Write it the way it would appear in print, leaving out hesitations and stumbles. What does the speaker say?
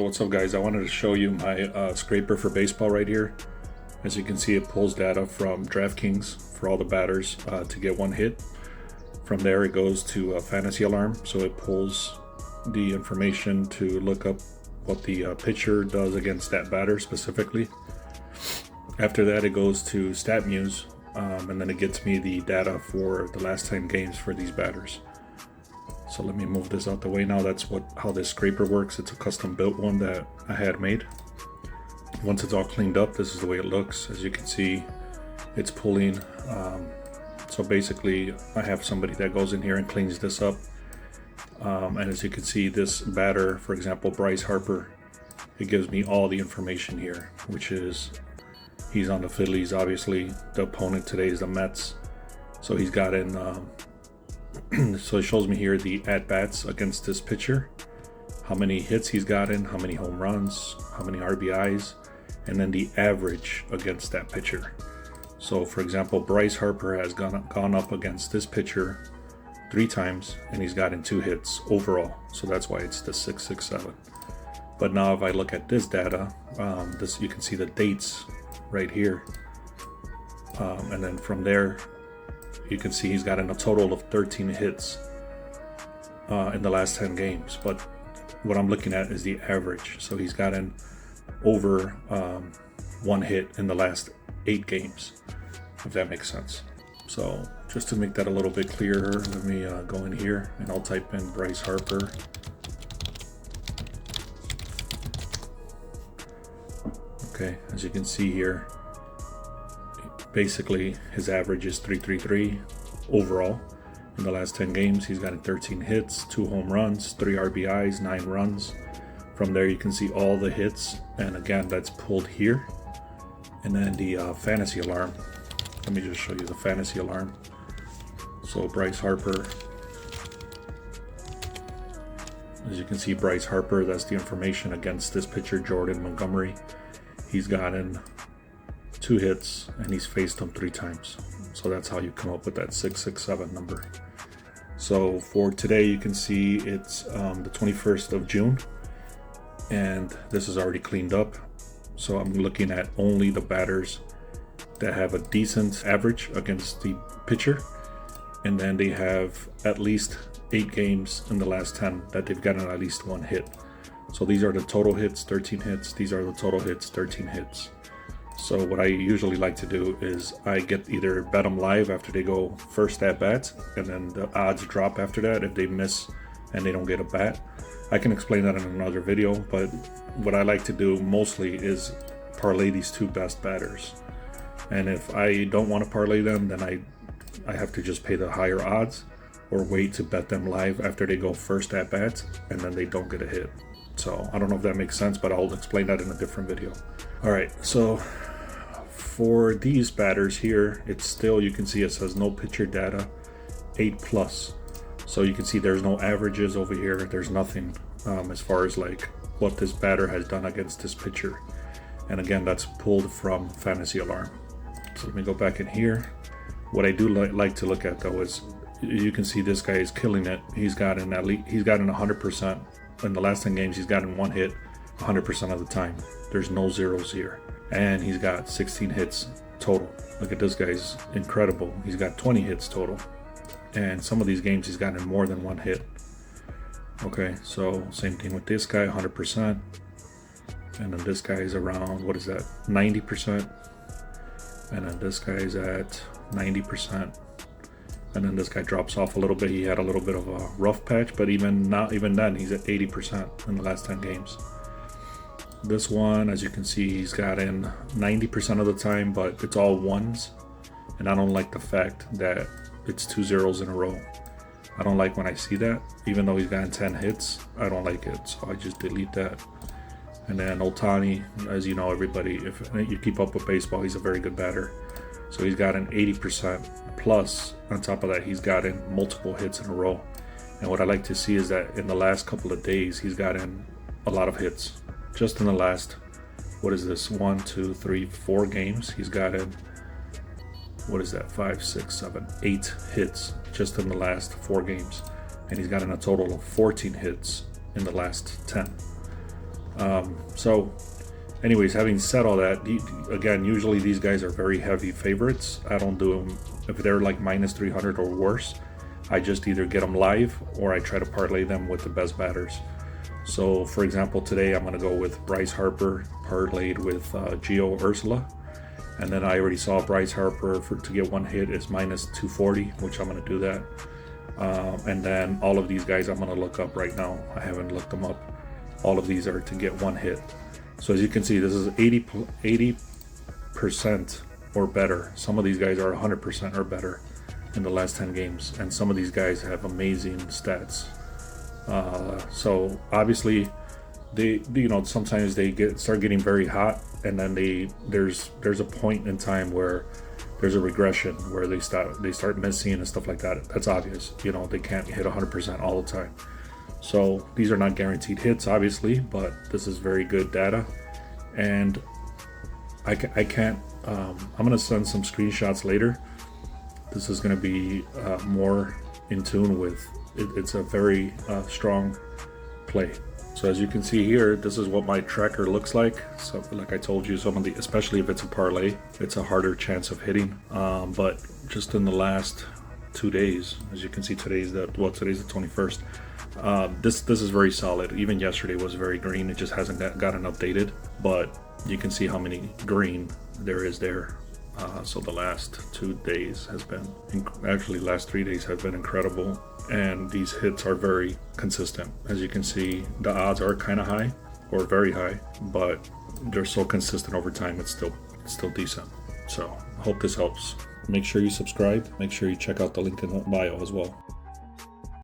What's up, guys? I wanted to show you my scraper for baseball right here. As you can see, it pulls data from DraftKings for all the batters to get one hit. From there it goes to a fantasy alarm, so it pulls the information to look up what the pitcher does against that batter specifically. After that it goes to StatMuse, and then it gets me the data for the last 10 games for these batters. So let me move this out the way now. That's how this scraper works. It's a custom built one that I had made. Once it's all cleaned up, this is the way it looks. As you can see, it's pulling. So basically, I have somebody that goes in here and cleans this up. And as you can see, this batter, for example, Bryce Harper, it gives me all the information here, which is he's on the Phillies. Obviously, the opponent today is the Mets. So he's got in. So it shows me here the at-bats against this pitcher, how many hits he's gotten, how many home runs, how many RBIs, and then the average against that pitcher. So for example, Bryce Harper has gone up against this pitcher 3 times and he's gotten 2 hits overall. So that's why it's the 667. But now if I look at this data, you can see the dates right here. And then from there, you can see he's gotten a total of 13 hits in the last 10 games. But what I'm looking at is the average. So he's gotten over 1 hit in the last 8 games, if that makes sense. So just to make that a little bit clearer, let me go in here and I'll type in Bryce Harper. Okay, as you can see here, basically his average is 333 overall. In the last 10 games, he's gotten 13 hits, 2 home runs, 3 RBIs, 9 runs. From there you can see all the hits, and again that's pulled here. And then the fantasy alarm, let me just show you the fantasy alarm. So Bryce Harper, as you can see, Bryce Harper, that's the information against this pitcher Jordan Montgomery. He's gotten 2 hits and he's faced them 3 times. So that's how you come up with that 667 number. So for today, you can see it's the 21st of June, and this is already cleaned up. So I'm looking at only the batters that have a decent average against the pitcher, and then they have at least 8 games in the last 10 that they've gotten at least 1 hit. So these are the total hits, 13 hits. These are the total hits, 13 hits. So what I usually like to do is I get either bet them live after they go first at bat, and then the odds drop after that if they miss and they don't get a bat. I can explain that in another video, but what I like to do mostly is parlay these 2 best batters. And if I don't want to parlay them, then I have to just pay the higher odds or wait to bet them live after they go first at bat and then they don't get a hit. So I don't know if that makes sense, but I'll explain that in a different video. All right, so for these batters here, it's still, you can see it says no pitcher data 8+. So you can see there's no averages over here. There's nothing as far as like what this batter has done against this pitcher. And again, that's pulled from Fantasy Alarm. So let me go back in here. What I do like to look at though is you can see this guy is killing it. He's gotten 100%. In the last 10 games, he's gotten 1 hit 100% of the time. There's no zeros here. And he's got 16 hits total. Look at this guy's incredible. He's got 20 hits total. And some of these games he's gotten more than 1 hit. Okay, so same thing with this guy, 100%. And then this guy is around, what is that, 90%. And then this guy is at 90%. And then this guy drops off a little bit. He had a little bit of a rough patch, but even then, he's at 80% in the last 10 games. This one, as you can see, he's gotten 90% of the time, but it's all ones. And I don't like the fact that it's 2 zeros in a row. I don't like when I see that. Even though he's gotten 10 hits, I don't like it. So I just delete that. And then Ohtani, as you know, everybody, if you keep up with baseball, he's a very good batter. So he's gotten 80%. Plus, on top of that, he's gotten multiple hits in a row. And what I like to see is that in the last couple of days, he's gotten a lot of hits. Just in the last, what is this, 1, 2, 3, 4 games, he's gotten, what is that, 5, 6, 7, 8 hits just in the last 4 games. And he's gotten a total of 14 hits in the last 10. So anyways, having said all that, again, usually these guys are very heavy favorites. I don't do them if they're like minus 300 or worse. I just either get them live or I try to parlay them with the best batters. So for example, today I'm going to go with Bryce Harper parlayed with Gio Ursula. And then I already saw Bryce Harper to get one hit is minus 240, which I'm going to do that. And then all of these guys I'm going to look up right now. I haven't looked them up. All of these are to get one hit. So as you can see, this is 80% or better. Some of these guys are 100% or better in the last 10 games. And some of these guys have amazing stats. So obviously, they sometimes they start getting very hot, and then there's a point in time where there's a regression where they start missing and stuff like that. That's obvious. They can't hit 100% all the time. So these are not guaranteed hits, obviously, but this is very good data. And I can't. I'm gonna send some screenshots later. This is gonna be more in tune with. It's a very strong play. So as you can see here, this is what my tracker looks like. So like I told you, especially if it's a parlay, it's a harder chance of hitting. But just in the last 2 days, as you can see, today's the 21st. This is very solid. Even yesterday was very green. It just hasn't gotten updated, but you can see how many green there is there. So the last 2 days has been, actually last 3 days have been incredible. And these hits are very consistent. As you can see, the odds are kind of high or very high, but they're so consistent over time. It's still decent. So I hope this helps. Make sure you subscribe. Make sure you check out the link in the bio as well.